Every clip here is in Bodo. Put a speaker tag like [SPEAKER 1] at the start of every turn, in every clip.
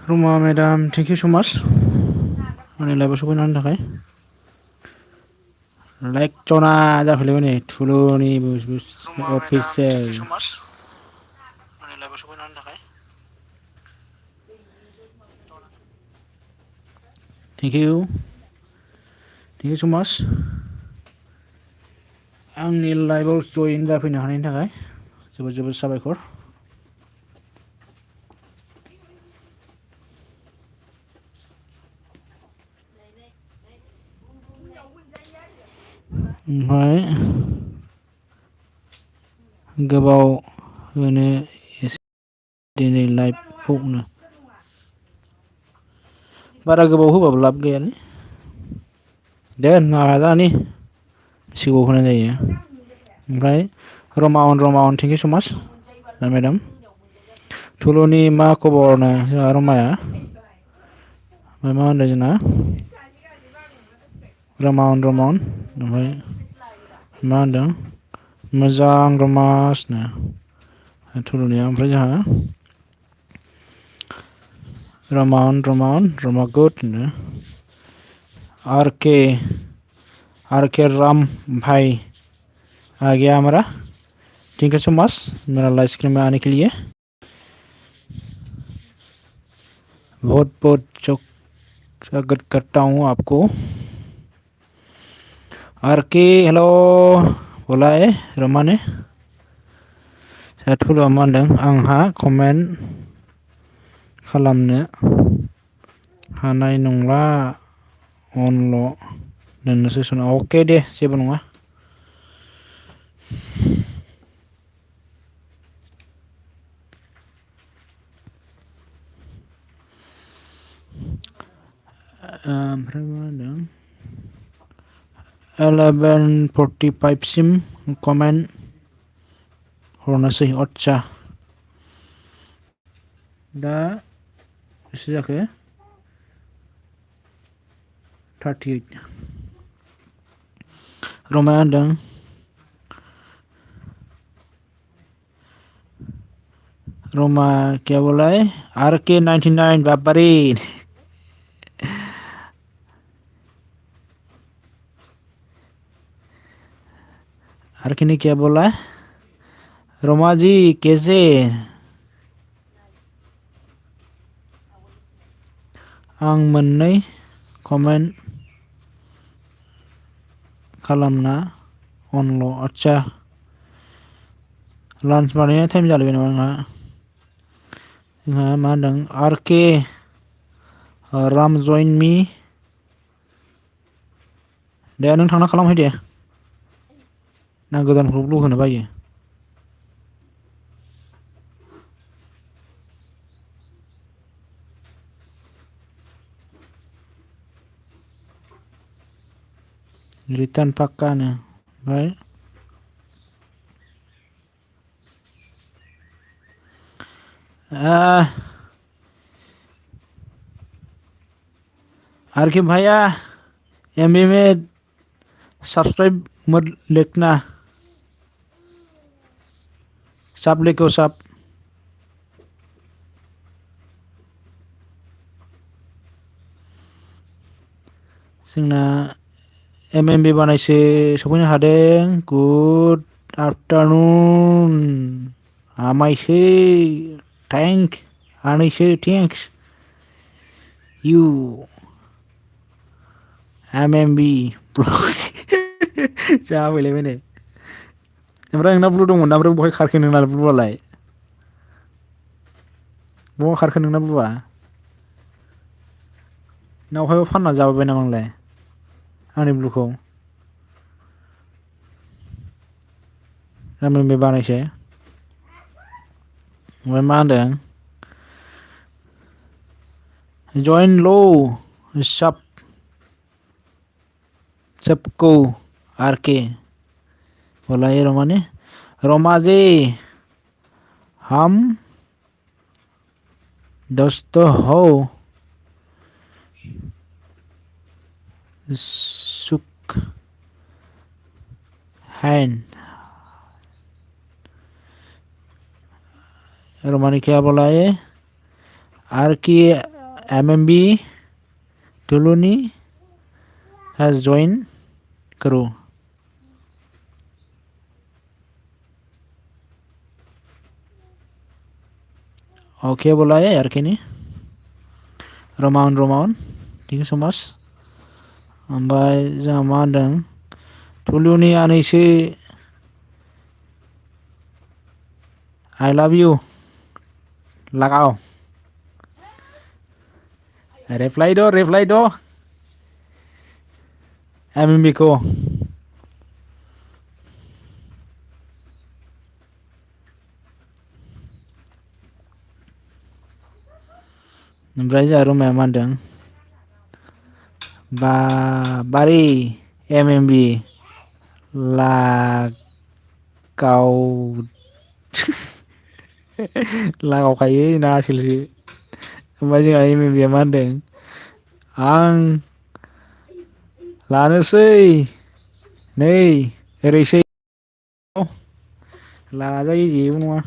[SPEAKER 1] Roma madam, thank you so much. Ani live सफैनायनि थाखाय लाइक जना जाफैलायबाय नै थुलुनि अफिसियेल अनि लाइभ सफैनायनि थाखाय thank you so much. आंनि लाइभआव जइन जाफैनो हानायनि थाखाय जोबोद जोबोद साबायखर. ओमफ्राय गोबाव होनो एसे दिनै लाइभखौनो बारा गोबाव होबाबो लाब गैयालै दे नाजानि सिगाङाव होनाय जायो. ओमफ्राय रमाउन थेंक इउ सो माच मेडाम. थुलुनि मा खबरनो जोंहा रमाया ओमफ्राय मा होनदों जोंना रमाउन ओमफ्राय मा होनदों मोजां रमासनो थुलुनिया. ओमफ्राय जोंहा रमा गुड होनो आर के राम भाई आ गया हमारा. थैंक यू सो मच मेरा लाइव स्ट्रीम में आने के लिए. बहुत बहुत स्वागत करता हूँ आपको. आर के हेलो बोला है रमा ने. थुलुआ मा होनदों आंहा कमेन्ट खालामनो हानाय नंला अनल' दोननोसै सना. अके दे जेबो नङा. ओमफ्राय मा होनदों 11:45 सिम कमेन्ट हरनोसै. आतसा दा बेसे जाखो 38. रमाया होनदों रोमा क्या बोला है आर के 99 बाबारी. आर के ने क्या बोला है रोमा जी कैसे आं मोननै कमेन्ट खालामना अनल'. आतसा लान्च बानायनाय टाइम जालायबाय नामा जोंहा मा होनदों आर के राम जइन मी. दे नों थांना खालामहै दे आं गोदानखौ ब्लक होनो बायो. रिटार्न पाक्कानो. ओमफ्राय आर के भैया एमबी में सब्सक्राइब मत लिखना सब लिखो सब. जोंना एमएमबी बानायसो सफैनो हादों. गुड आफ्टारनुन आमायसो आनैसो थेंक्स इउ एमएमबी जाफैलायबाय नै. ओमफ्राय नोंना ब्लु दंमोन ना ओमफ्राय बहाय खारखो नोंना ब्लुआलाय बहा खारखो नोंना ब्लुआ नावहायबो फानना जाबोबाय नामा नोंलाय आंनि ब्लुखौ बे बानायसै ओमफ्राय मा होनदों जइन लो सबको आरके बोलाए रोमाने रोमाजे हम दोस्त हो सुख है रोमानी क्या बोलाए आर की एमएमबी टुलुनी हैज ज्वाइन करो ओके बोलाए आर के नहीं रोमाउन थैंक यू सो मच ओमफ्राय जोंहा मा होनदों टुलुनि आनैसो आई लव यू लगाओ रिप्लाई दो एमएमबी को ओमफ्राय जोंहा रोमाया मा होनदों बारी एमएमबी लागाव लागावखायो ना आसोलसो ओमफ्राय जोंहा एमएमबिया मा होनदों आं लानोसै नै ओरैसै लाजायो जेबो नङा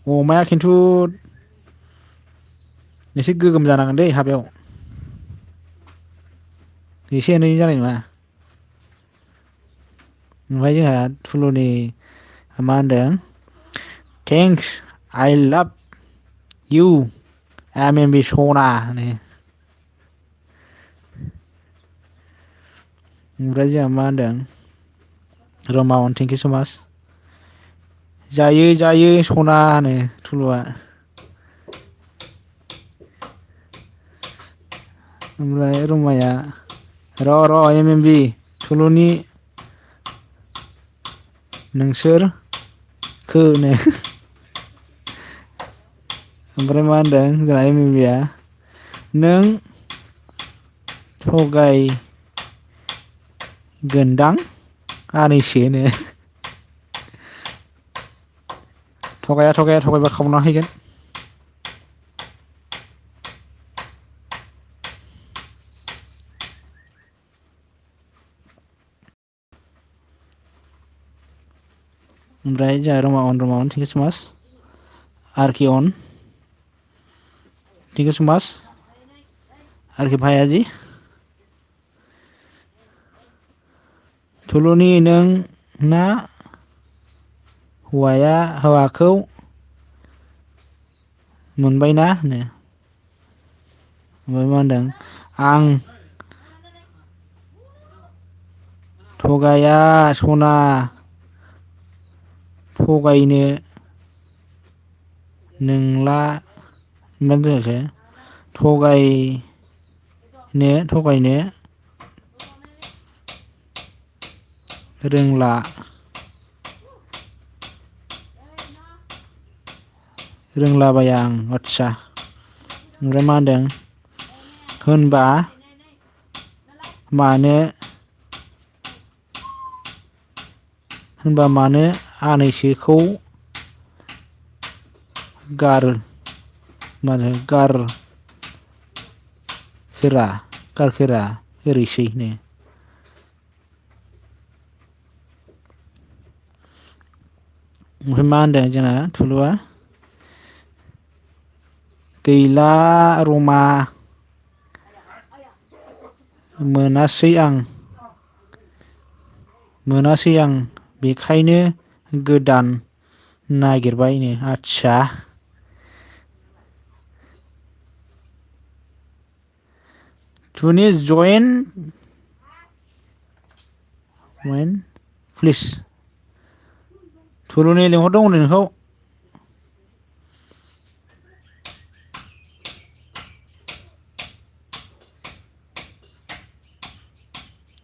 [SPEAKER 1] अमाया खिन्थु एसे गोगोम जानांगोन दै हाबायाव एसे एनै जानाय नङा ओमफ्राय जोंहा टुलुनि मा होनदों थेंक्स आई लाभ इउ एमएमबी सना ओमफ्राय जोंहा मा होनदों रोमाउन थेंक इउ सो माच जायो सना होनो टुलुआ ओमफ्राय रोमाया र' एमएमबी टुलुनि नोंसोरखोनो ओमफ्राय मा होनदों जोंहा एमएमबिया नों थगायगोनदां आनैसोनो थगायबा खावना हैगोन ओमफ्राय जोंहा रोमाउन थेंक इउ सो माच आरके अन थेंक इउ सो माच आरके भायाजी टुलुनि नों ना हौवाखौ मोनबायना होनो ओमफ्राय मा होनदों आं थगाया सना थगायनो नोंला मा जाखो थगायनो रोंलाबाया आं आदसा ओमफ्राय मा होनदों होनबा मानो आनैसोखौ गारफेरा ओरैसैनो ओमफ्राय मा होनदों जोंना टुलुआ गैला रमा मोनासै आं बेखायनो गोदान नागिरबायनो आदसा टुनि जइन प्लिज टुलुनि लिंहरदों हनै नोंखौ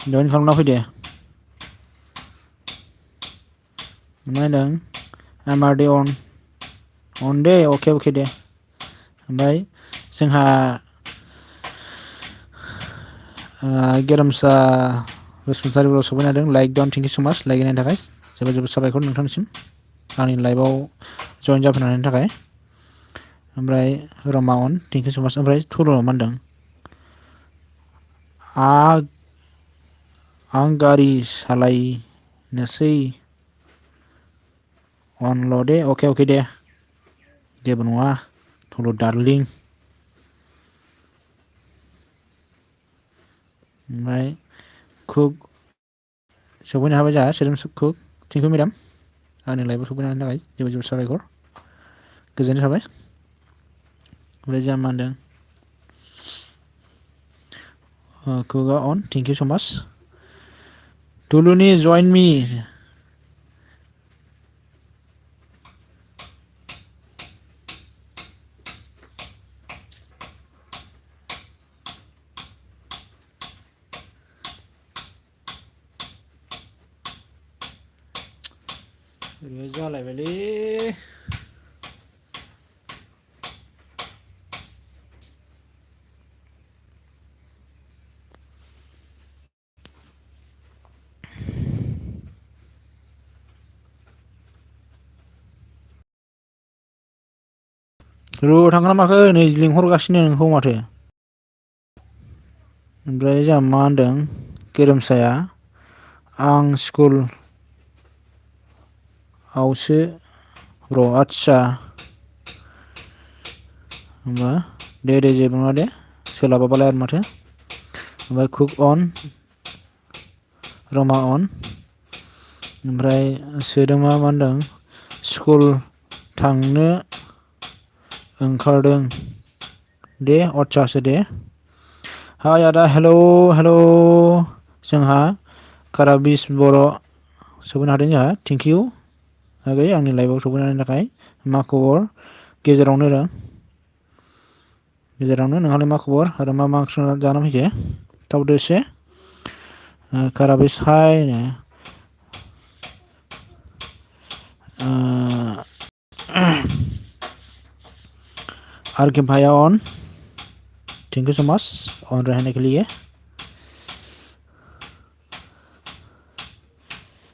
[SPEAKER 1] join खालामना फै दे मा होनदों I'm already on दे अके दे ओमफ्राय जोंहा गेरेमसा बसुमतारिफोराव सफैनो हादों like down thank you so' माच लाइक होनायनि थाखाय जोबोद साबायखर नोंथांनिसिम आंनि लाइभआव जइन जाफैनायनि थाखाय ओमफ्राय रमा अन थेंक इउ स' माच ओमफ्राय थुल'मा होनदों आं गारि सालायनोसै अनल' दे अके दे जेबो नङा थुल' डार्लिं ओमफ्राय कुक सफैनो हाबाय जोंहा सोदोमस्रि कुक थेंक इउ मेडाम आंनि लाइभआव सफैनो हानायनि थाखाय जोबोद साबायखर गोजोननाय थाबाय ओमफ्राय जोंहा मा होनदों कुकआ अन थेंक इउ स' माच टुलुनि जइन मी जालायबायलै थांगोन ना माखो नै लिंहरगासिनो नोंखौ माथो ओमफ्राय जोंहा मा होनदों गेरेमसाया आं स्कुलावसो आदसा होमबा दे जेबो नङा दे सोलाबाबालाय आरो माथो ओमफ्राय कुक अन रमा अन ओमफ्राय सोदोमा मा होनदों स्कुल थांनो ओंखारदों दे आदसासो दे हाय आदा हेलौ जोंहा काराबिस बर' सफैनो हादों जोंहा थेंक इउ आगै आंनि लाइभआव सफैनायनि थाखाय मा खबर गेजेरावनो नोंहालाय मा खबर आरो मा ओंख्रि जाना फैखो थाबदो एसे काराबिस हाय आर के भाया on thank you so much on रहने के लिए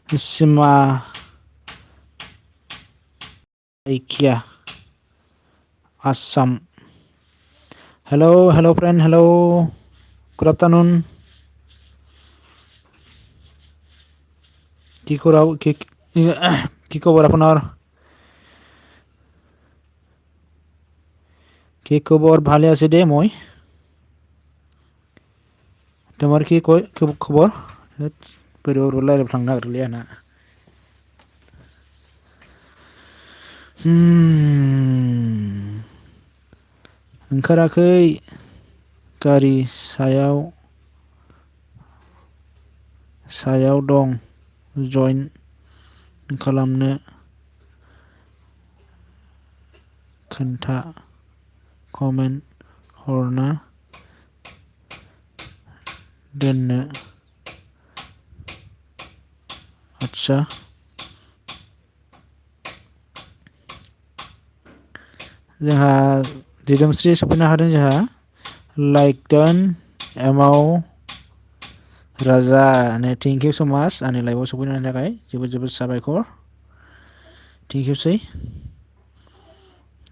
[SPEAKER 1] सिमा क्या Assam hello friend hello good afternoon কি খবর আপনার কি খবর ভালে আছি দে মই তোমার কি খবর बोरैबा रायज्लायबाय थांनो नागिरलै आंना ओंखाराखै गारि सायाव दं जइन खालामनो खोन्था कमेन्ट हरना दोननो आदसा जोंहा दिदोमस्रि सफैनो हादों जोंहा लाइक डान एमाव राजा थेंक इउ स' माच आंनि लाइभआव सफैनायनि थाखाय जोबोद साबायखर थेंक इउ सै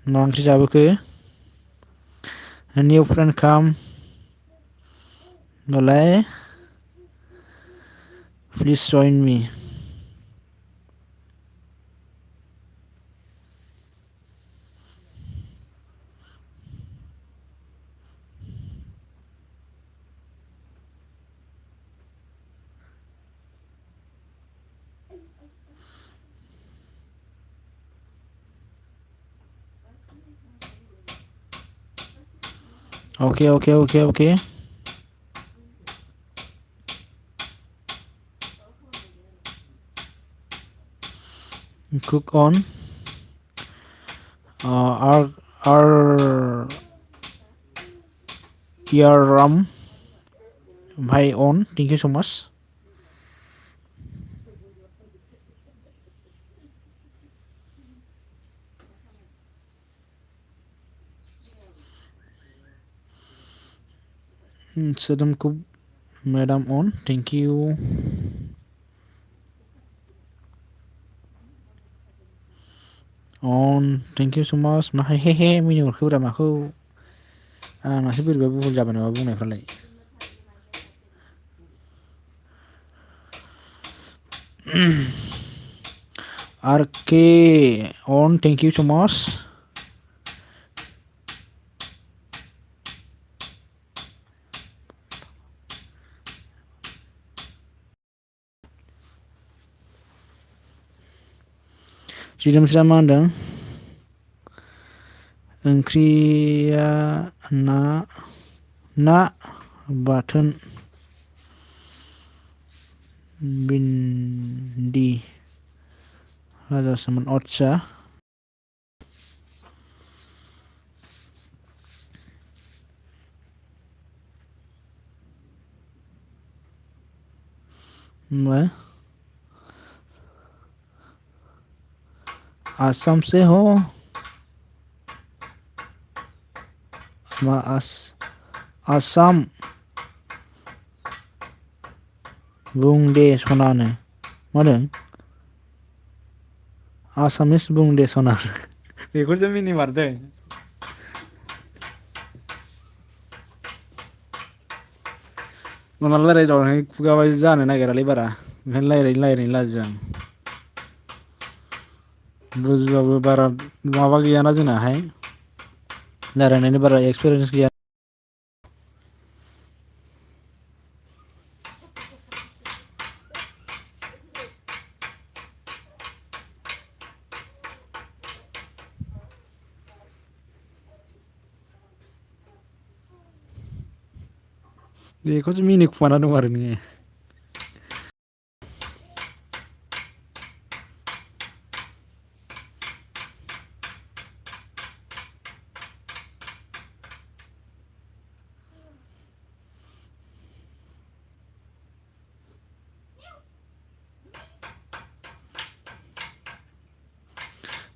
[SPEAKER 1] मा ओंख्रि जाबोखो निउ फ्रेन्ड काम होनबालाय please join me Okay. Cook on. Yaram ओमफ्राय अन थेंक इउ स' माच सोदोमखौ madam and thank you and thank you so' much माहाय हे हे मिनि हरखोब्रा माखौ आंनासो बोरैबा भुल जाबाय नामा बुंनायफ्रालाय R K on thank you so' माच जिदोमस्रिया मा होनदों ओंख्रिया ना बाथोन भिन्दि हाजासोमोन आदसा ओमफ्राय आसाम से हो मा आसाम बुं दे सनानो मा होनदों आसामिस बुं दे सना बेखौसो मिनिमारदों माला रायलायदावनानै खुगाबादि जानो नागिरालै बारा ओंखायनो रायलायनो लाजियो आं बुजिबाबो बारा माबा गैयाना जोंनाहाय रायलायनायनि बारा एक्सपिरियेन्स गैया बेखौसो मिनिखुमाना दं आरो नोङो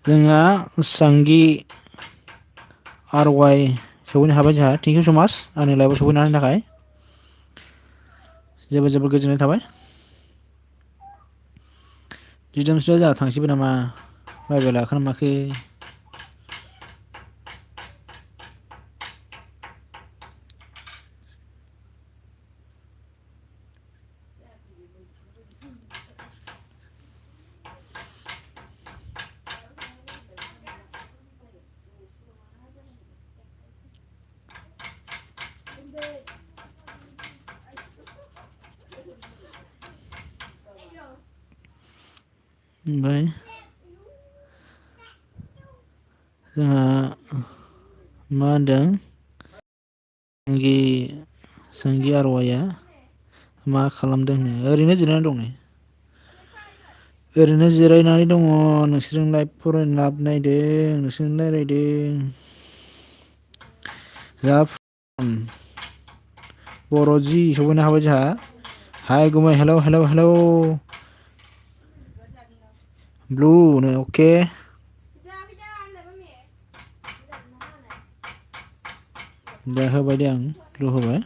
[SPEAKER 1] जोंहा सांगि RY सौहैनो हाबाय जोंहा थेंक इउ स' माच आंनि लाइफआव सौहैनो हानायनि थाखाय जोबोर गोजोननाय थाबाय जिदोमस्रिया जोंहा थांसैबो नामा बाइबेल लाखोना माखो ओमफ्राय जोंहा मा होनदों सांगि RYआ मा खालामदों ओरैनो जिरायनानै दं नै ओरैनो जिरायनानै दङ नोंसोरजों लाइभ फरायनो लाब नायदों नोंसोरजों रायलायदों जा बर' जि सौहैनो हाबाय जोंहा हाय गुमै हेलौ हेलौ हेलौ ब्लु नो अके दा होबाय दे आं ब्लु होबाय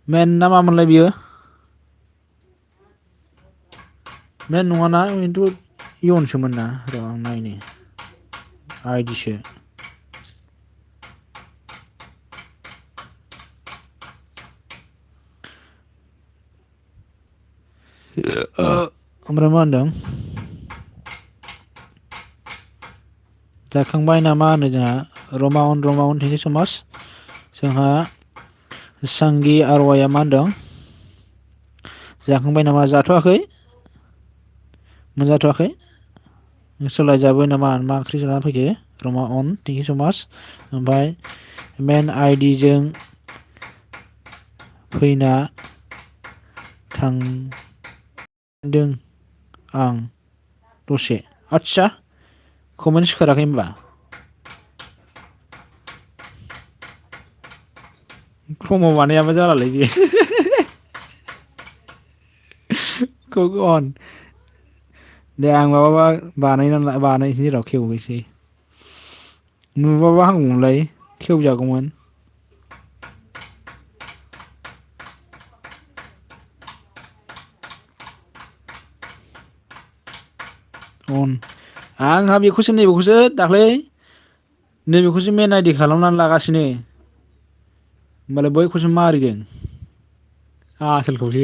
[SPEAKER 1] मेन ना मामोनलाय बियो मेन नङाना खिन्थु इयनसोमोन ना र' आं नायनि आइडिसो ओमफ्राय मा होनदों जाखांबाय नामा होनो जोंहा रमाउन थेंक इउ स' माच जोंहा सांगि RYआ मा होनदों जाखांबाय नामा जाथ'वाखै मोनजाथ'वाखै सोलायजाबाय नामा मा ओंख्रि जाना फैखो रमाउन थेंक इउ स' माच ओमफ्राय मेन आइडिजों फैना थांदों आं दसे आच्छा कमेन्ट सिखाराखै होनबा क्रमआव बानायाबा जालालै बे कगन दे आं माबाबा बानायसै र' खेवनोसै नुबाबा हामगौमोनलाय खेवजागौमोन अन आंहा बेखौसो नैबेखौसो दाख्लै नैबेखौसो मेन आइडि खालामनानै लागासिनो होमबालाय बैखौसो मारिदों आसोलखौसो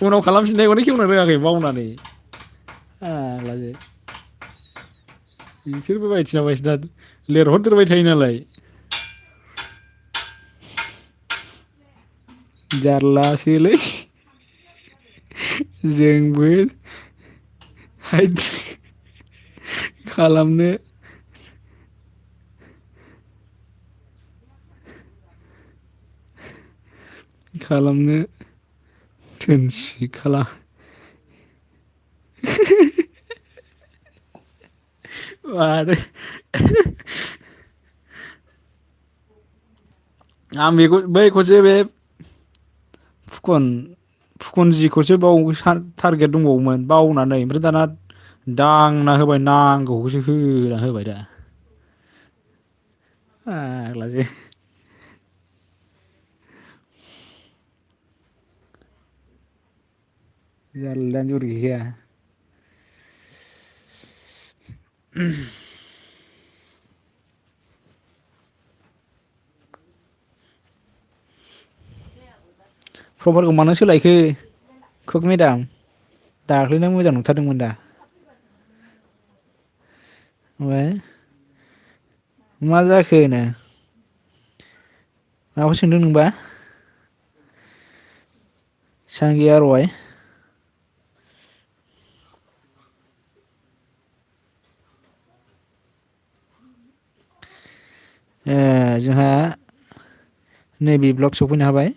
[SPEAKER 1] उनाव खालामफिननायखौनो खेवनो रोङाखै बावनानै फाग्लासो बिसोरबो बायदिसिना लिरहरदेरबाय थायो नालाय जारलासोलै जोंबो हाइद खालामनो दोनसै खालाम मानो आं बेखौ बैखौसो बे फुकन जिखौसो बाव टारगेट दंबावोमोन बावनानै ओमफ्राय दाना दांना होबाय नांगौखौसो होना होबाय दा फाग्लासो जारलायानो जर गैखाया प्रफाइलखौ मानो सोलायखो कुक मेदाम दाख्लैना मोजां नुथारदोंमोन दा ओमफ्राय मा जाखो नो माबाखौ सोंदों नोंबा सांगि आरवाय जोंहा नैबे ब्लग सफैनो हाबाय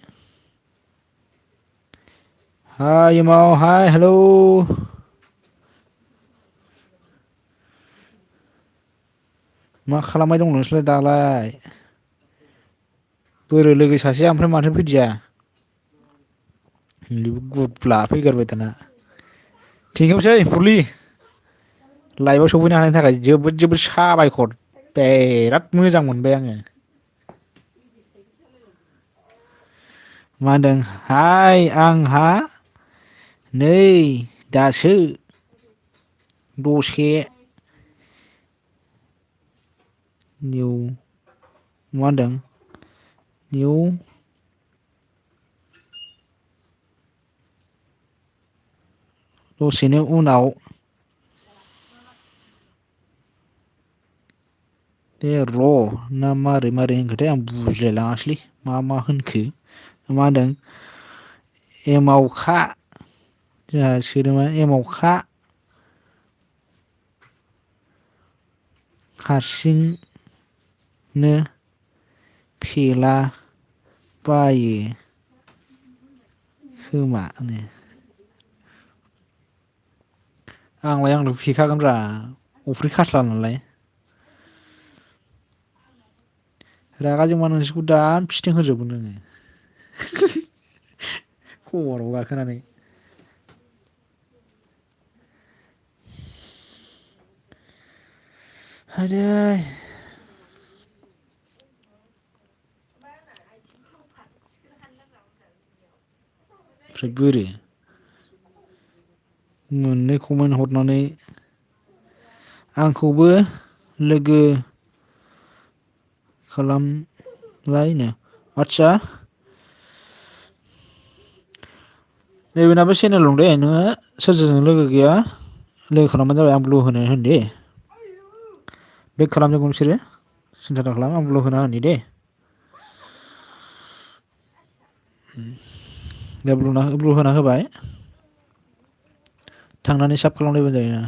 [SPEAKER 1] हाय इमाव हाय हेलौ मा खालामबाय दं नोंसोरलाय दालाय बोरो लोगो सासेया ओमफ्राय माथो फैदिया गुदला फैगारबाय दाना थेंकिउसै फुरलि लाइभआव सफैनो हानायनि थाखाय जोबोद जोबोद साबायखर बिराद मोजां मोनबाय आङो मा होनदों हाय आंहा नै दासो दसे निउ मा होनदों निउ दसेनो उनाव दे र' ना मारै होनखोथाय आं बुजिलायलाङासैलै मा होनखो मा होनदों एमावखा जोंहा सोदोंमोन एमावखा हारसिंनो फेला बायो खोमानो आंलाय फेखागोनब्रा अफ्रि खास्ला नालाय रागा जोंबा नोंसोरखौ दानफिनथों होनजोबगोन नोङो खरआव गाखोनानै आदै ओमफ्राय बोरो मोननै कमेन्ट हरनानै आंखौबो लोगो खालामलायनो आदसा नैबेनाबो चेनेल दं दे नोङो सोरजों लोगो गैया लोगो खालामबानो जाबाय आं ब्लु होनो होन दे बेक खालामजोबगोन बिसोरो सिन्था दा खालाम आं ब्लु होना होनि दे दे ब्लु होना होबाय थांनानै साब खालामलायबानो जायोना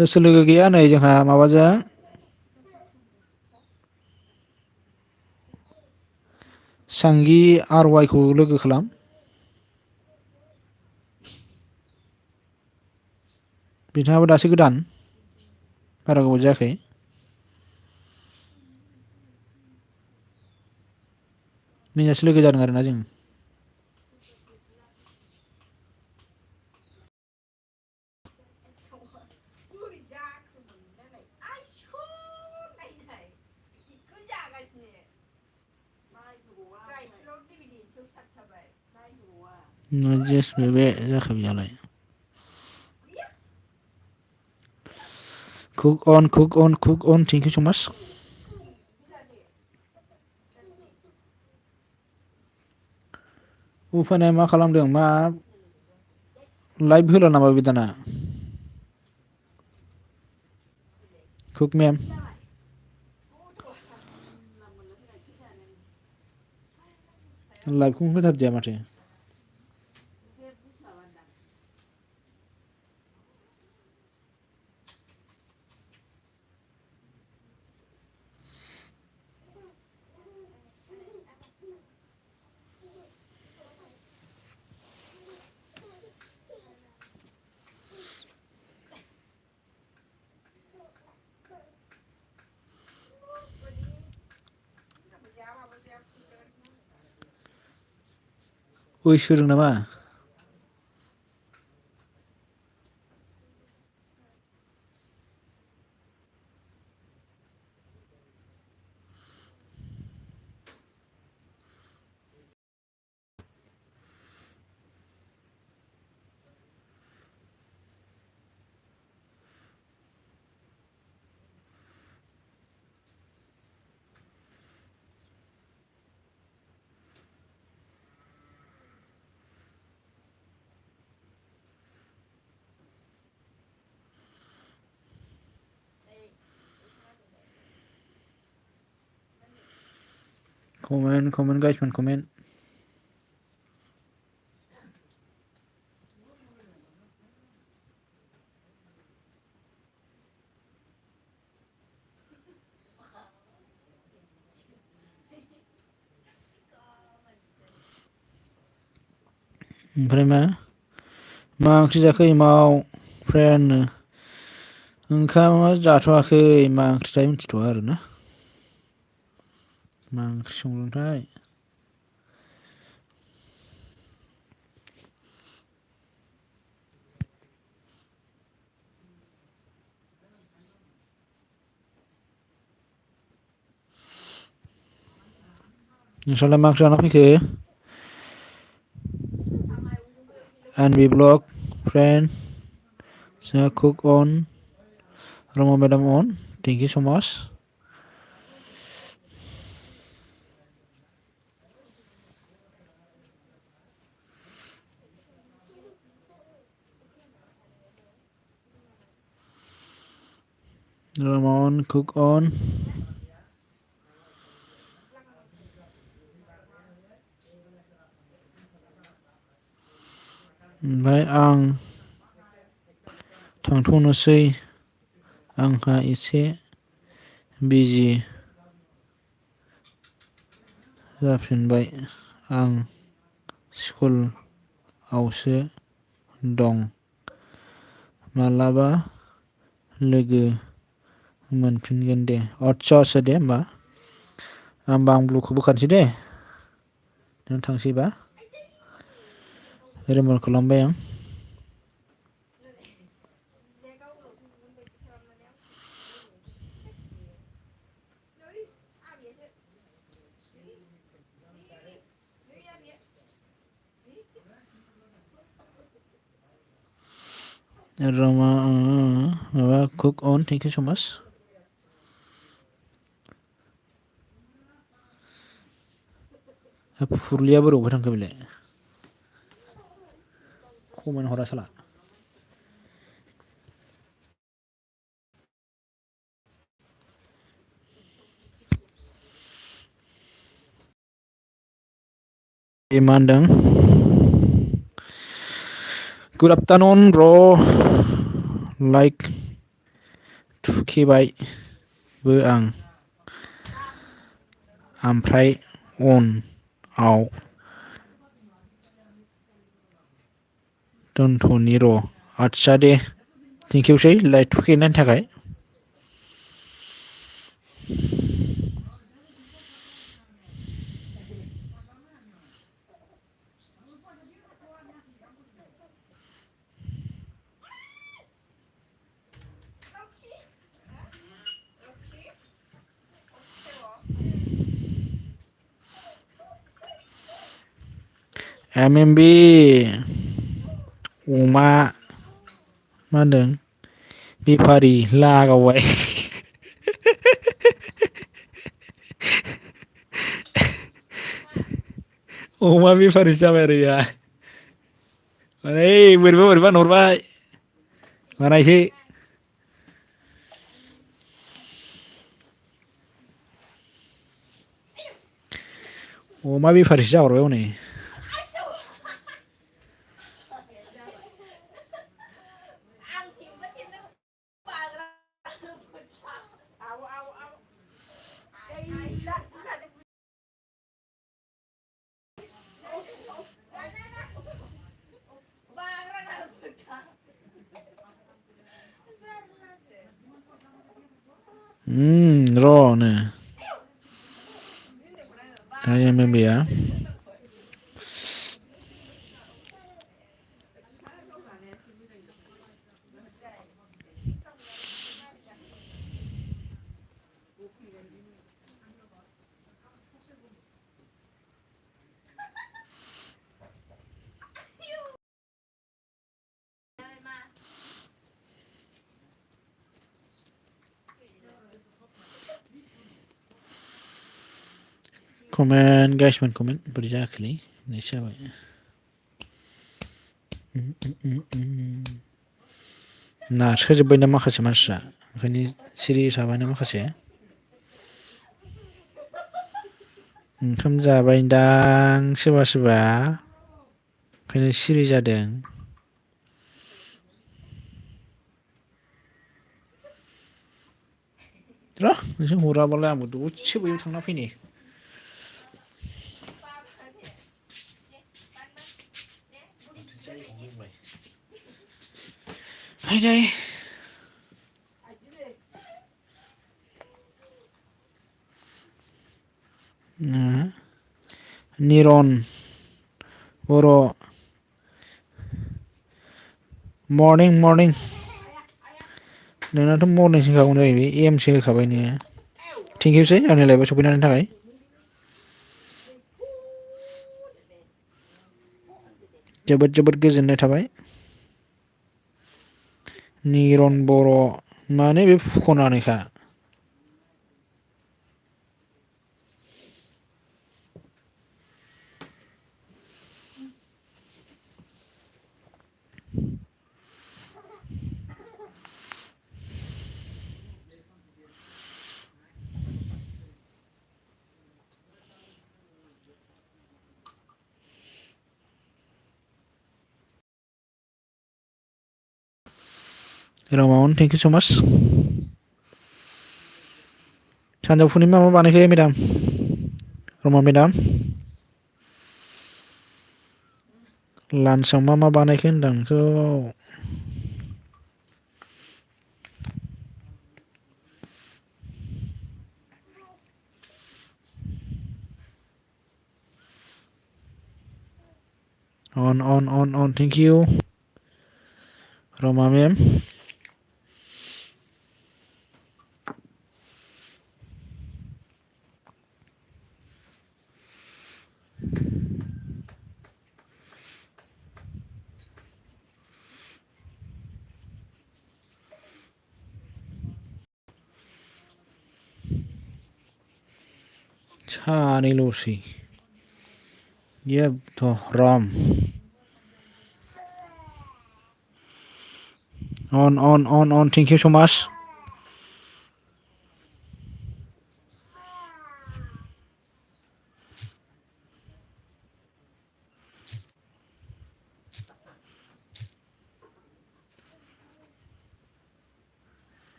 [SPEAKER 1] सोर लोगो गैया नै जोंहा माबाजों सांगि RY खौ लोगो खालाम। बिथाङाबो दासो गोदान बारा गोबाव जायाखै। मैयासो लोगो जादों आरोना जों। gwsw जाखो बेयालाय। cook on thank you so much। उफानाया मा खालामदों मा लाइभ होला नामा बे दाना कुक मेम लाइभखौनो होथारदिया माथो। ओइस होदों नामा? Comment guys, comment। ओमफ्राय मा ओंख्रि जाखो इमाव फ्रेन्ड ओंखामा जाथ'वाखै मा ओंख्रि जायो मिथिथ'आ आरोना मा ओंख्रि संदोंथाय। नोंस्रालाय मा ओंख्रि जाना फैखो? एनबि ब्लग फ्रेन्ड जोंहा कुक अन रमा madam and thank you so' माच। रमा अन कुक अन ओमफ्राय आं थांथ'नोसै आंहा एसे बिजि जाफिनबाय आं स्कुलावसो दं मालाबा लोगो मोनफिनगोन दे। आदसा दे होमबा आं ब्लुखौ बोखारसै दे नों थांसैबा रिमुभ खालामबाय आं। रमा माबा cook on thank you so' माच। फुरलिया बोरै अफाय थांखो बेलाय कमेन्ट हरा साला। मा होनदों गुड आफ्टारनुन ब्र लाइक थुखैबायबो आं ओमफ्राय उनाव दोनथ'नि र' आदसा दे थेंकिउसै लाइट थुखैनायनि थाखाय MMB अमा मा होनदों बेफारि लागावबाय अमा बेफारि जाबाय आरो इहा ओइ बोरैबा बोरैबा नुहुरबाय बानायसै अमा बेफारिसो जाहरबाय हनै र' नो MMBया कमेन्ट गाइसमोन कमेन्ट बोरै जाखोलै होननायसो जाबाय नारसोजोब्बायना माखासे मानसिया ओंखायनो सिरि थाबायना माखासे ओंखाम जाबायदां सोरबा सोरबा ओंखायनो सिरि जादों र' नोंसोर हराबालाय आंबो दसे बैयाव थांना फैनि आयदै निरन बर' मर्निं मर्निं नोंनाथ' मर्निंसो होखागौमोन जाहैबाय एमसो होखाबाय नोङो थेंकिउसै आंनि लाइफआव सफैनायनि थाखाय जोबोद जोबोद गोजोननाय थाबाय निरन बर' माने बे फुखनानैखा रमाउन थेंक इउ स' माच सानजौफुनि मा मा बानायखो मेडाम रमा मेडाम लान्चआव मा मा बानायखो होनदां नोंखौ अन थेंक इउ रमा मेम सानैल'सै येथ' राम अन थेंक इउ स' माच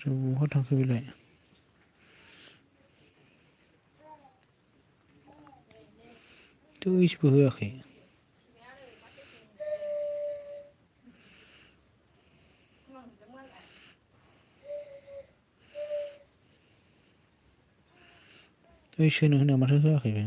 [SPEAKER 1] बहा थांखो बेलाय थैसबो होआखै थैस होनो होननाया माथो होआखै बे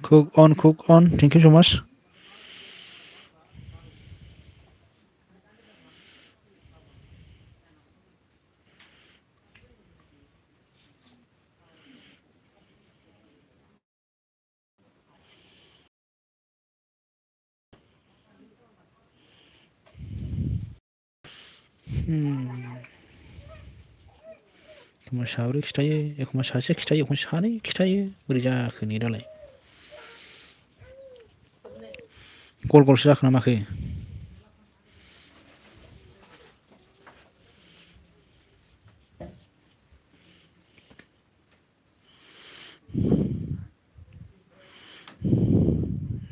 [SPEAKER 1] cook on thank you so much एखमबा साब्रै खिथायो एखमबा सासे खिथायो एखमबा सानै खिथायो बोरै जाखो नेटालाय गल गलसो जाखो ना माखो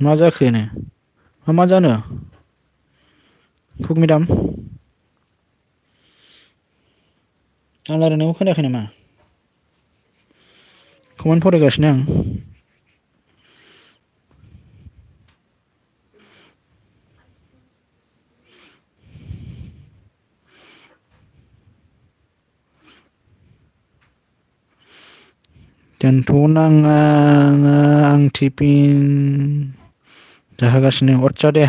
[SPEAKER 1] मा जाखोनो मा जानो कुक मेडाम आं रायलायनायखौ खोनायाखै नामा कमेन्ट फरायगासिनो आं दोनथ'नाङा आं टिफिन जाहोगासिनो अरचा दे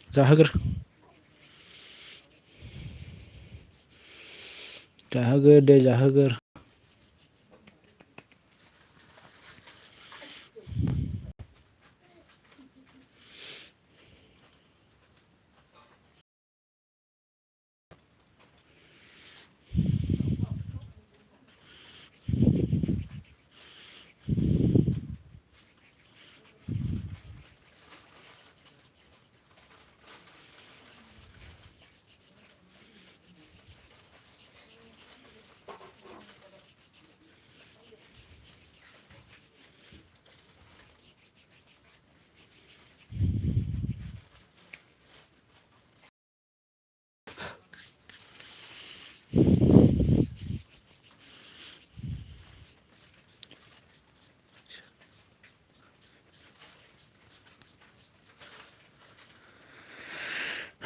[SPEAKER 1] जाहोगोर जाहोगोर दे जाहोगोर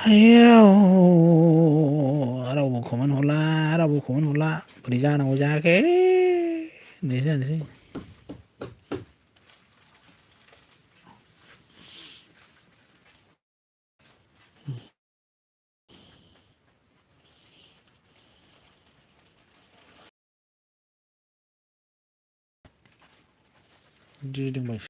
[SPEAKER 1] आयाव रावबो कमेन्ट हरला बोरै जानांगौ जाखो होननायसो जानोसै गिदोंबायसो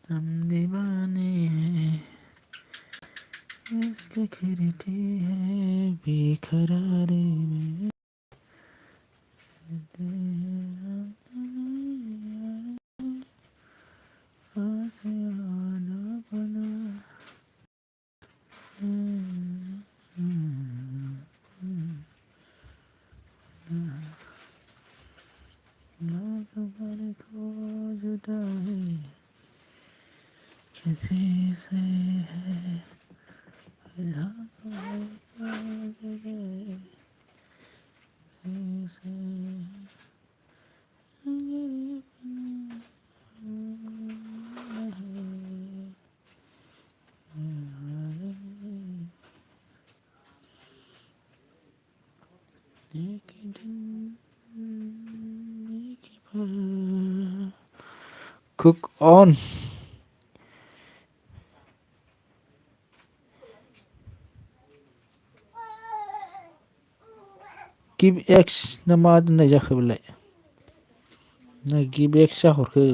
[SPEAKER 1] हम दीवाने इसकी खरीदी है बेकरारी में किसी से है एक दिन Cook on. Give X na ma doननाय जाखो बेलाय ना give X जाहरखो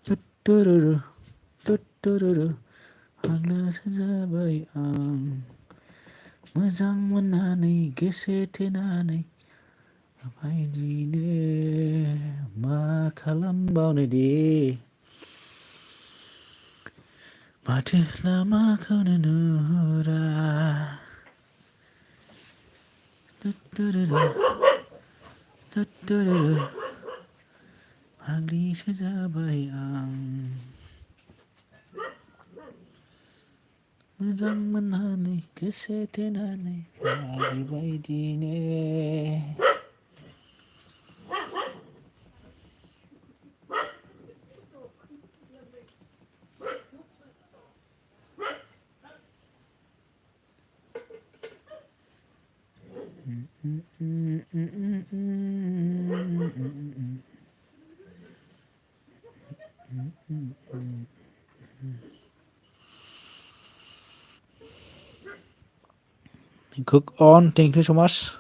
[SPEAKER 1] Tuttururu tuttururu हाग्लासो जाबाय आं मोजां मोननानै गोसो थोनानै बायदिनो मा खालामबावनो दे माथो लामाखौनो नुहुरा तुत्तुरुरु तुत्तुरुरु फाग्लिसो जाबाय आं मोजां मोननानै गोसो थोनानै बायदिनो Cook on, thank you so much.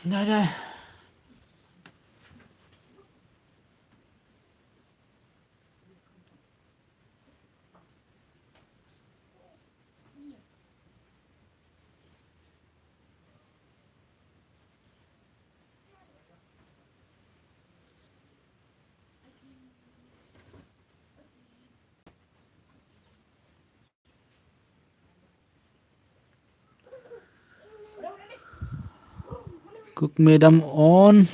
[SPEAKER 1] Dah. Cook madam on.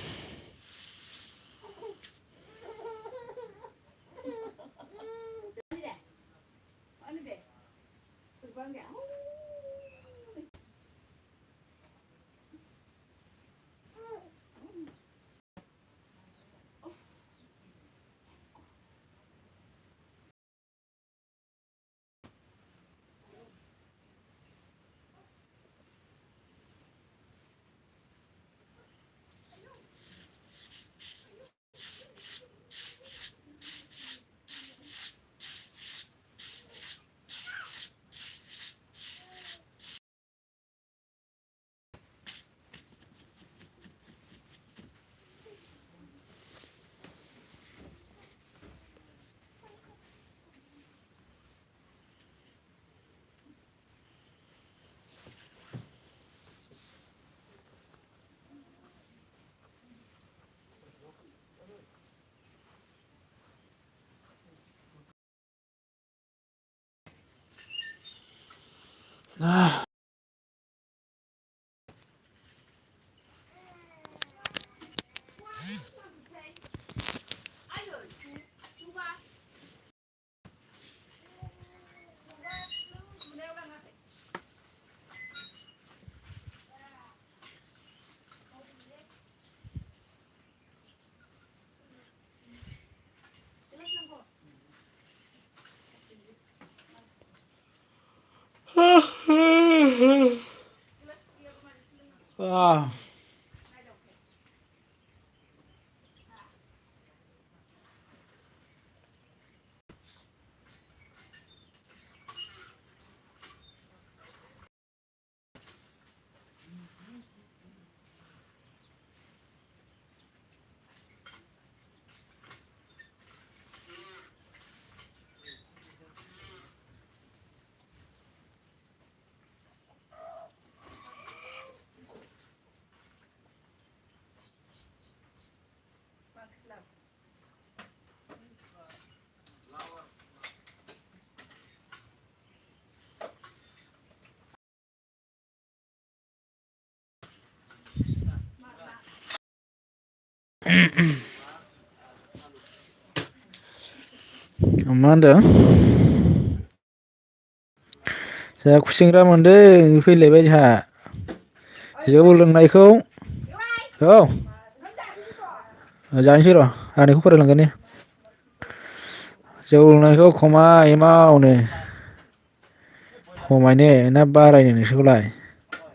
[SPEAKER 1] Ah. मा होनदों जोंहा खुसेंग्रा मोनदों फैलायबाय जोंहा जौ लोंनायखौ औ जानोसै र' आनैखौ फरायलांगोन ने जौ लोंनायखौ खमाय मावनो खमायनो ना बारायनो नोंसोरखौलाय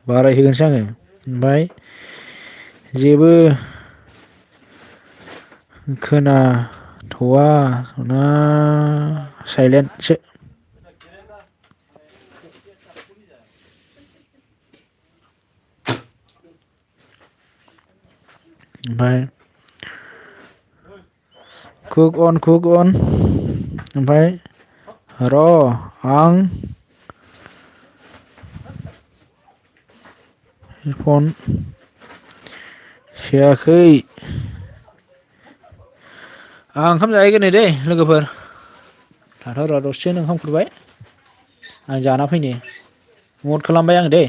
[SPEAKER 1] बारायहोगोनसो आङो ओमफ्राय जेबो खोनाथ'वा ना साइलेन्टसो ओमफ्राय कुक अन ओमफ्राय र' आं फन सोआखै आं ओंखाम जाहैगोन नै दै लोगोफोर थाथ' र' दसेनो ओंखाम खुरबाय आं जाना फैनि मद खालामबाय आं दे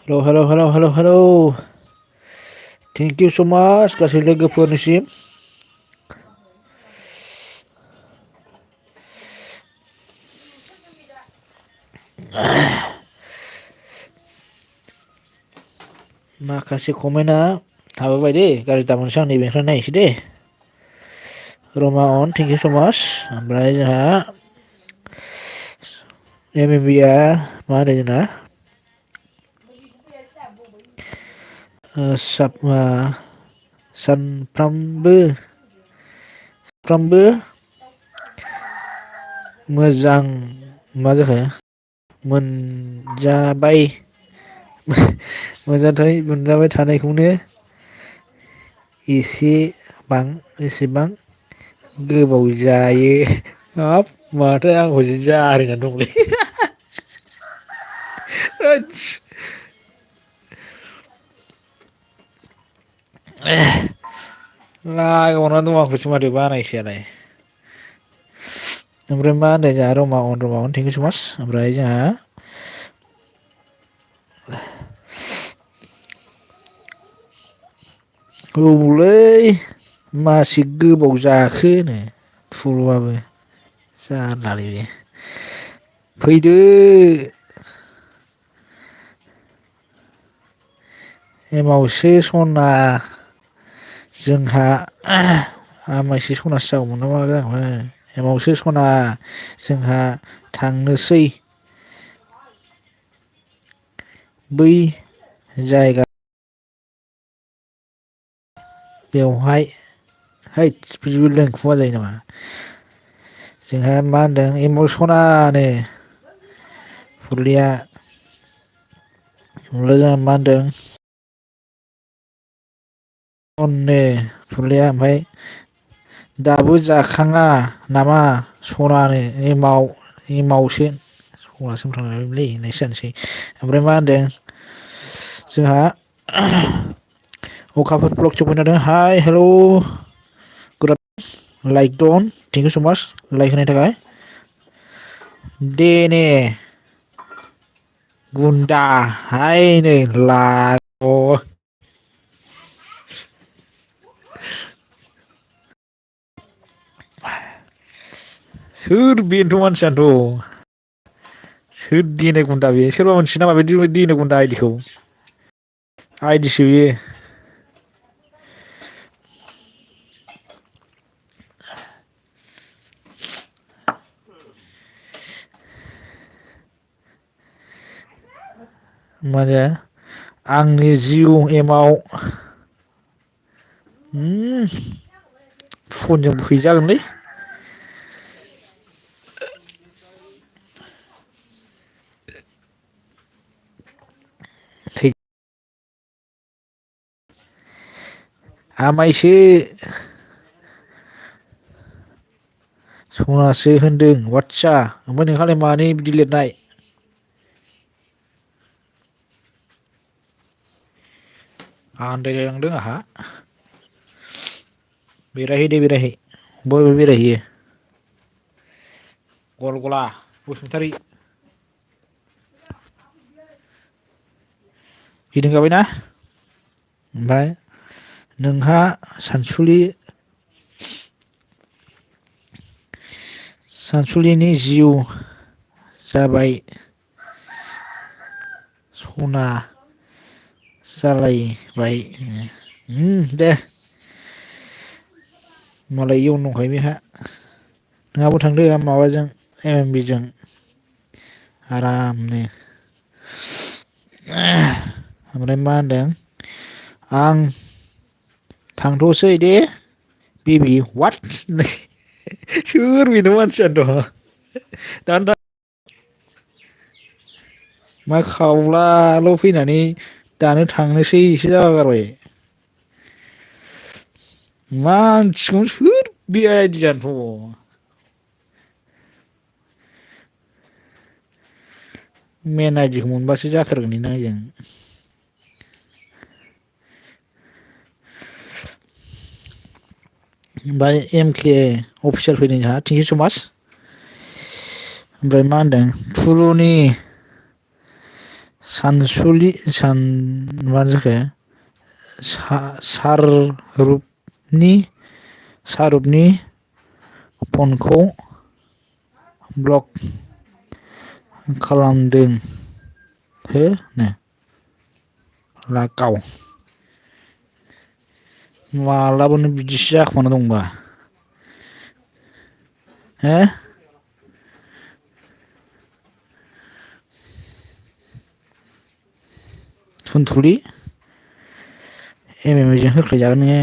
[SPEAKER 1] Hello. Thank you so much kasih logoफोरनिसिम माखासे कमेन्टआ थाबोबाय दे गाज्रि दामोनसै आं नैबेनिफ्राय नायनोसै दे रमा अन थेंक इउ स' माच ओमफ्राय जोंहा एमएमबिआ मा होनो जोंना सानफ्रामबो मोजां मा जाखो मोनजाबाय मोनजाबाय थानायखौनो एसेबां गोबाव जायो हाब माथो आंखौसो जारिनानै दंलै लागावना दं आंखौसो माथो बानायखोआलाय ओमफ्राय मा होनदों जोंहा रमा अन थेंक इउ स' माच ओमफ्राय जोंहा औलै मासे गोबाव जाखो नो फुलबाबो जारलालै बे फैदो एमावसो सना जोंहा आमाइसो सनासो जागौमोन ना मा जागौमोन एमावसो सना जोंहा थांनोसै बै जायगा बेवहाय हैद बिदिबो लोंखुमा जायो नामा जोंहा मा होनदों एमाव सनानो फुरलिया ओमफ्राय जोंहा मा होनदों अननो फुरलिया ओमफ्राय दाबो जाखाङा नामा सनानो एमावसो सनासो होनफ्लांलायबायलै होननायसो जानोसै ओमफ्राय मा होनदों जोंहा अखाफोर ब्लग सफैना हाय हेल' लाइक दन थेंक इउ स' माच लाइक होनायनि थाखाय दे ने गुन्दा हाय नै सोर बेनोथ' मानसियानोथ' सोर देनाय गुन्दा बे सोरबा मोनथियो नामा बे देनाय गुन्दा आइदिखौ आइदिसो बियो मा जाया आंनि जिउ एमाव फनजों फैजागोनलै थै आमायसो सनासो होनदों आदसा ओमफ्राय नोंहालाय मानो बिदि लिरनाय आन्दायलायलांदों आंहा बेरायहै दे बेरायहै बयबो बेरायहैयो गलगला बसुमतारी गिदिंगाबायना ओमफ्राय नोंहा सानसुलिनि जिउ जाबाय सना जालायबाय दे मालाय इयावनो दंखायो बेहा नोंहाबो थांदो माबाजों एम एम बिजों आरामनो ओमफ्राय मा होनदों आं थांथ'सै दे बेबि वाट सोर बेनो मानसियानोथ' मा खावलाल' फैनानै दानो थांनोसैसो जागारबाय मानसिखौनो सोर बेबायदि जानोथ' मेन आइदिखौ मोनबासो जाथारगोन नों आंजों ओमफ्राय एम के अफिसार फैदों जोंहा थेंक इउ स' माच ओमफ्राय मा होनदों सानसुलि मा जाखो सारुपनि फनखौ ब्लक खालामदों हो नो लागाव मालाबानो बिदिसो जाखुमाना दंबा हो थुनथुलि जों होख्लायजागोन नोङो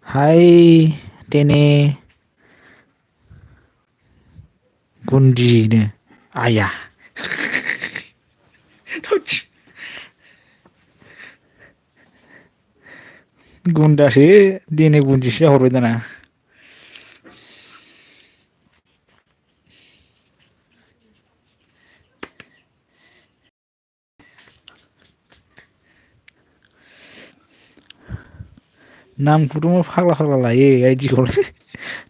[SPEAKER 1] हाय तेने गुन्दिनो आया गुन्दासो देने गुन्दिसो जाहरबाय दाना नामखौथ' फाग्ला लायो आइदिखौलाय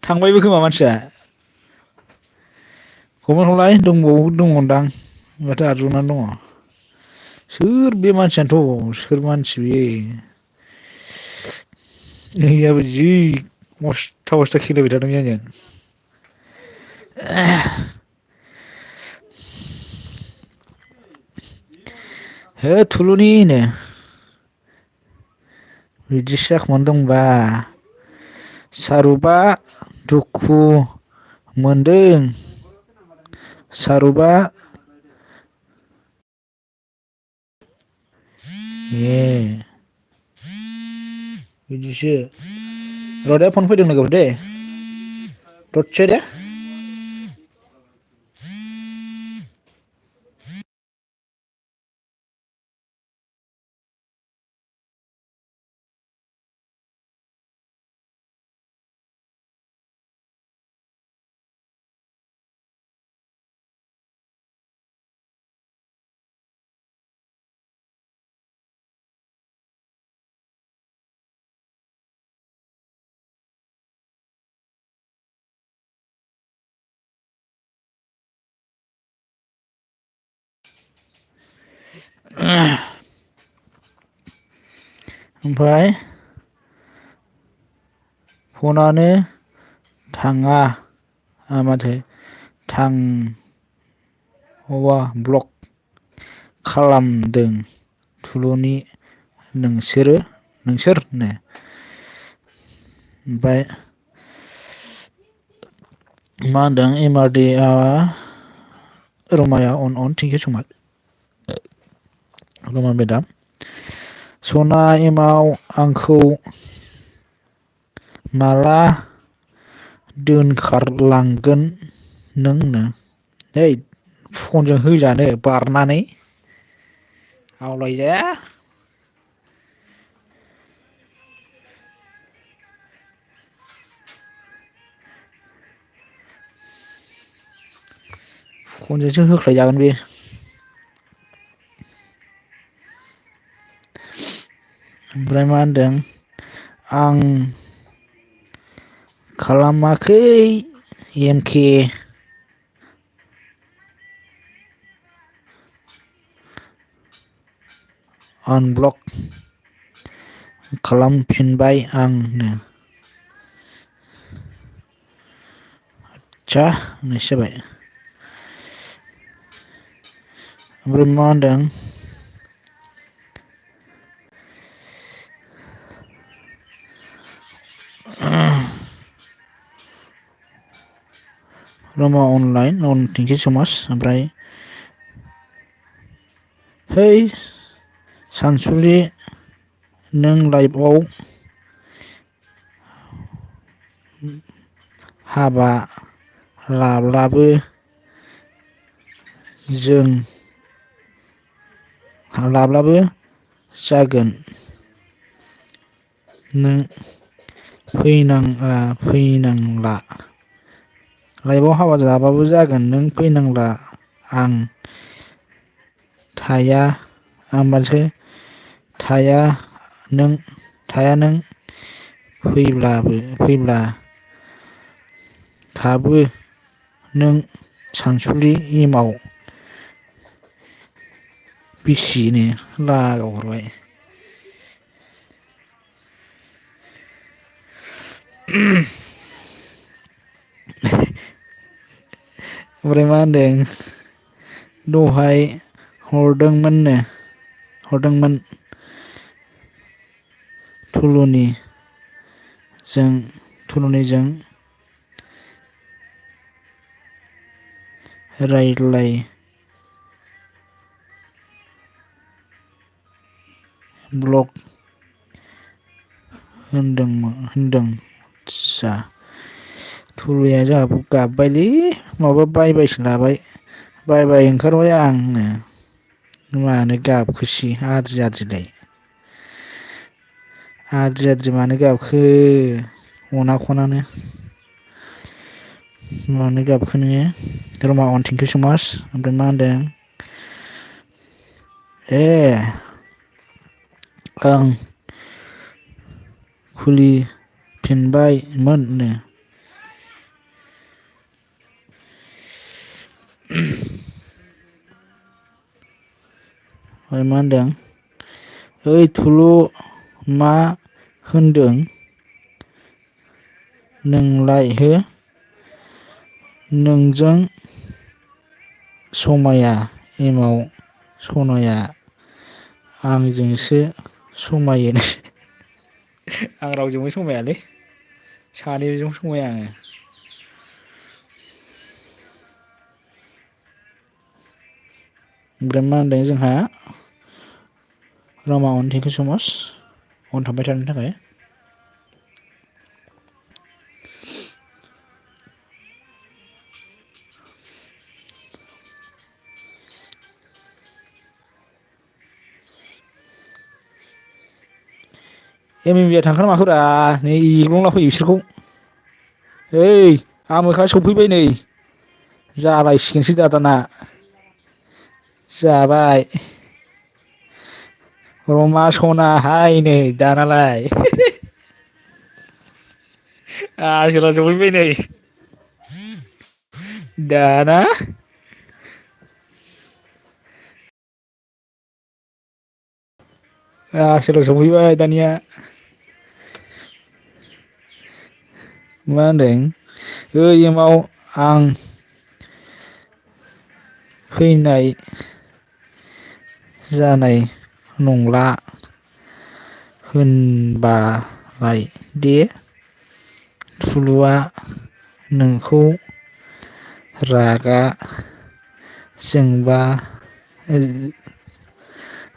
[SPEAKER 1] थांबायबो खोमा मानसिया खबरहरलाय दङदां माथो आजावनानै दङ सोर बे मानसियानोथ' सोर मानसि बेयो नैयाबो जि अस्था खेलेबाय थादों आंजों हो थुलुनि नो बिदिसो जाखुमाना दंबा सारुबा दुखु मोनदों सारुबा ए बिदिसो र' दे फन फैदों लोगोफोर दे दसे दे ओमफ्राय फनानो थाङा माथो ब्लक खालामदों थुलुनि नोंसोर नो ओमफ्राय मा होनदों एमआरडि रमाया अन थेंकिउ सो माच रमा मेदाम सना एमाव आंखौ माला दोनखारलांगोन नोंनो है फनजों होजानो बारनानै आवलायजाया फनजोंसो होख्लायजागोन बे ओमफ्राय मा होनदों आं खालामाखै एमके आनब्लक खालामफिनबाय आंनो आदसा होननायसो जाबाय ओमफ्राय मा होनदों रमा अन थेंकिउ सो माच ओमफ्राय है सानसुलि नों लाइभआव हाबा लाब्लाबो जागोन नों फैनांला लाइभआव हाबा जाबाबो जागोन नों फैनांला आं थाया नों फैब्ला थाबो नों सानसुलि एमाव बिसिनो लागाव हरबाय। ओमफ्राय मा होनदों दहाय हरदोंमोन थुलुनिजों रायलाय ब्लक होनदों आस्सा थुलुया जोंहा गाबबायलै माबा बायसो लाबाय बायबाय ओंखारबाय आंनो मानो गाबखोसै आद्रि मानो गाबखो अना मानो गाबखो नोङो रमा अन थेंकिउ स माच ओमफ्राय मा होनदों आं खुलिफिनबायमोननो ओमफ्राय मा होनदों ओइ थुलु मा होनदों नोंलाय हो नोंजों एमाव सनाया आंजोंसो समायो आं रावजोंबो समायालै सानैजों समाया आङो ओमफ्राय मा होनदों जोंहा रामा अन थेंकिउ स माच अन थांबाय थानायनि थाखाय थांखोना माखोब्रा नै एग्लंला फैयो बिसोरखौ ओइ आमोखा सफैबाय नै जालायसिगोनसै दाना जाबाय रमा सना हाय नै दानालाय आसोला सफैबाय नै दाना आसोला सफैबाय दानिया मा होनदों ओइ एमाव आं फैनाय जानाय नंला होनबालाय दे थुलुआ नोंखौ रागा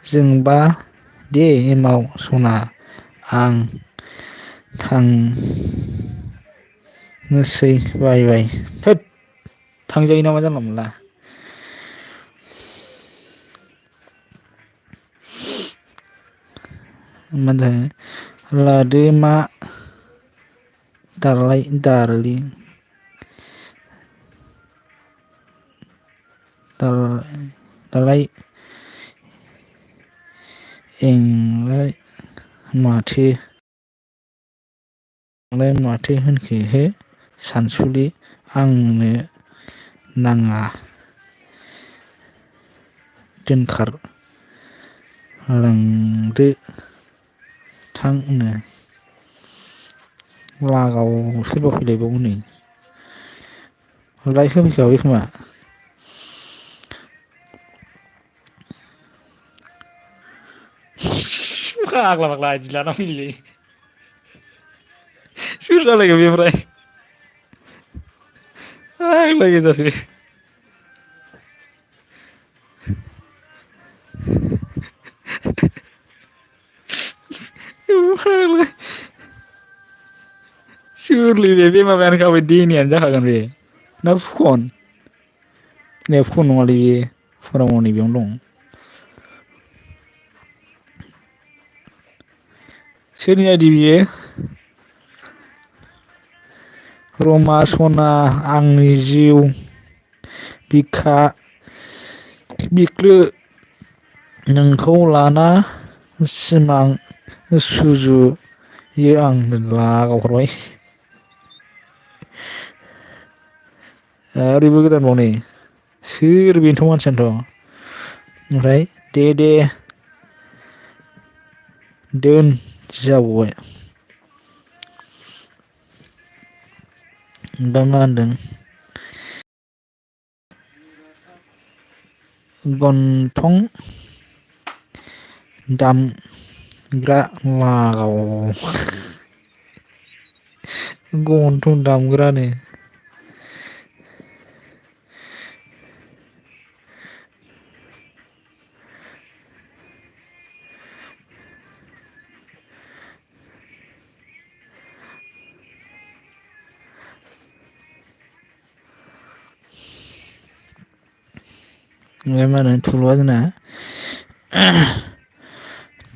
[SPEAKER 1] जोंबा दे एमाव सना आं थांनोसै बाय थोद थांजायो नामा जानला मोनला लादो मा दालाय दारलिं दालाय एंलाय माथो होनखो हो सानसुलि आंनो नाङा दोनखारलांदो थांनो लागाव सोरबा फैलायबावो नै लाइट होफैखाबाय खोमा फाग्ला इदि लाना फैयोलै सोर जालायखो बे ओमफ्राय फाग्ला गोजासो फाग्ला सोरलै बे माबायानोखा बे देनियानो जाखागोन बे ना फुकन फुकन नङालै बे फुरामनि बेयावनो दं सोरनि आइदि बियो रमा सना आंनि जिउ बिख्लो नोंखौ लाना सिमां सुजुयो आं लागाव हरबाय आरो बेबो गोदानबाव नै सोर बेनोथ' मानसियानोथ' ओमफ्राय दे दोन जाबावबाय ओमफ्राय मा होनदों गन्थं दामग्रा लागाव गन्थं दामग्रानो ओमफ्राय मा होनो थुलुआ जोंना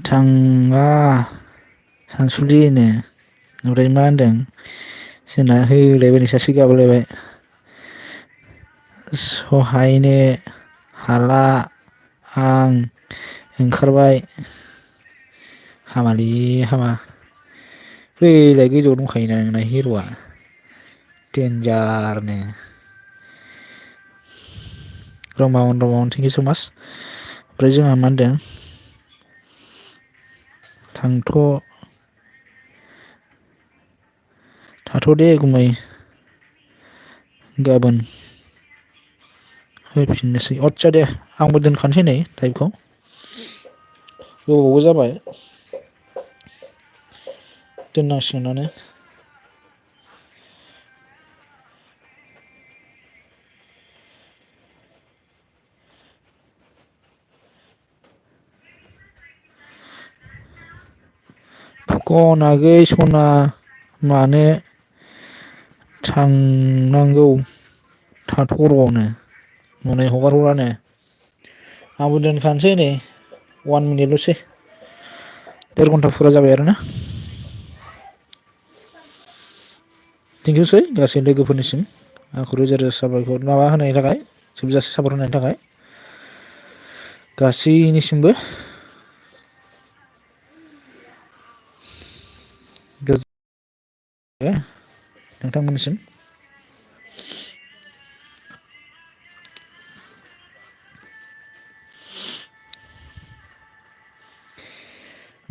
[SPEAKER 1] थाङा सानसुलि होनो ओमफ्राय मा होनदों जोंना होलायबाय नै सासे गाबलायबाय सहायनो हाला आं ओंखारबाय हामालै हामा फैलाय गोजौआव दंखायोना नोंना हिर'आ देन्जारनो रमाउन थेंक इउ स' माच ओमफ्राय जोंहा मा होनदों थाथ' दे गुमै गाबोन होफिननोसै आदसा दे आंबो दोनखानोसै नै टाइपखौ गोबावबो जाबाय दोननांसिगोनानो फुकन आगै सना मानो थांनांगौ थाथ'र'नो हनै हगारहरानो आंबो दोनखानोसै नै 1 मिनिटल'सै 1.5 घन्टा फुरा जाबाय आरोना थेंकिउसै गासै लोगोफोरनिसिम आंखौ रोजा रोजा साबायखर माबा होनायनि थाखाय जोबजासे सापर्ट होनायनि थाखाय गासैनिसिमबो नोंथांमोननिसिम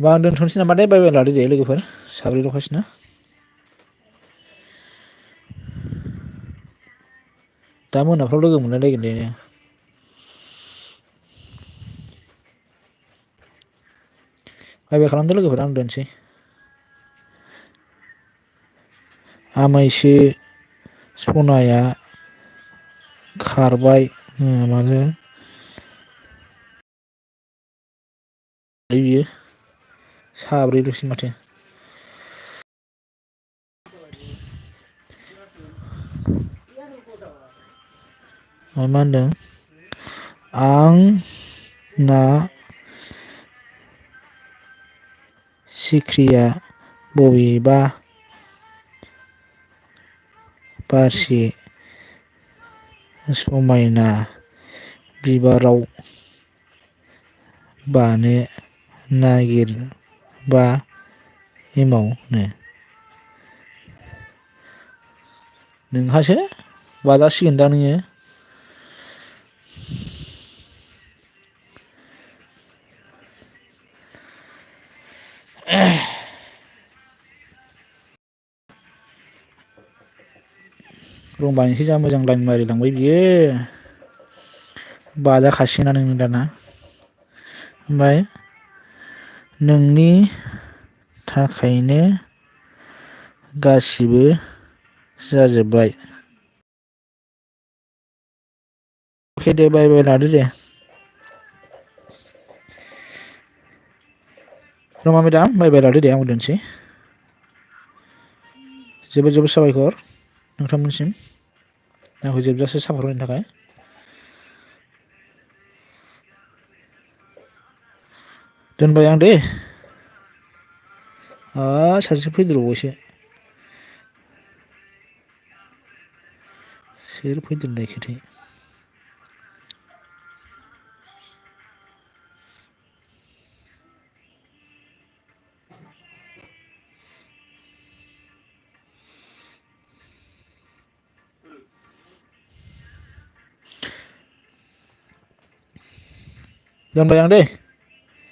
[SPEAKER 1] बा आं दोनथ'नोसै नामा दे बाय बाय लादो दे लोगोफोर साब्रैल'खासैना दा मोनाफ्राव लोगो मोनलायलायगोन दे बाय बाय खालामदो लोगोफोर आं दोनसै आमायसो सनाया खारबाय मानो बियो साब्रैल'सै माथो मा होनदों आं ना सिख्रिया बबेबा बारसे समायना बिबाराव बानो नागिरबा एमावनो नोंहासो बाजासिगोन दा नोङो रंबायनोसै जा मोजां लाइन मारिलांबाय बियो बाजाखासिगोना नोंनो दाना ओमफ्राय नोंनि थाखायनो गासिबो जाजोब्बाय अके दे बाय बाय लादो दे रमा मेदाम बाय बाय लादो दे आंबो दोनसै जोबोद जोबोद साबायखर नोंथांमोनसिम आंखौ जोबजासे सापर्ट होनायनि थाखाय दोनबाय आं दे सासे फैदेरबावबायसो सोर फैदेरनायखोथाय दोनबाय आं दे।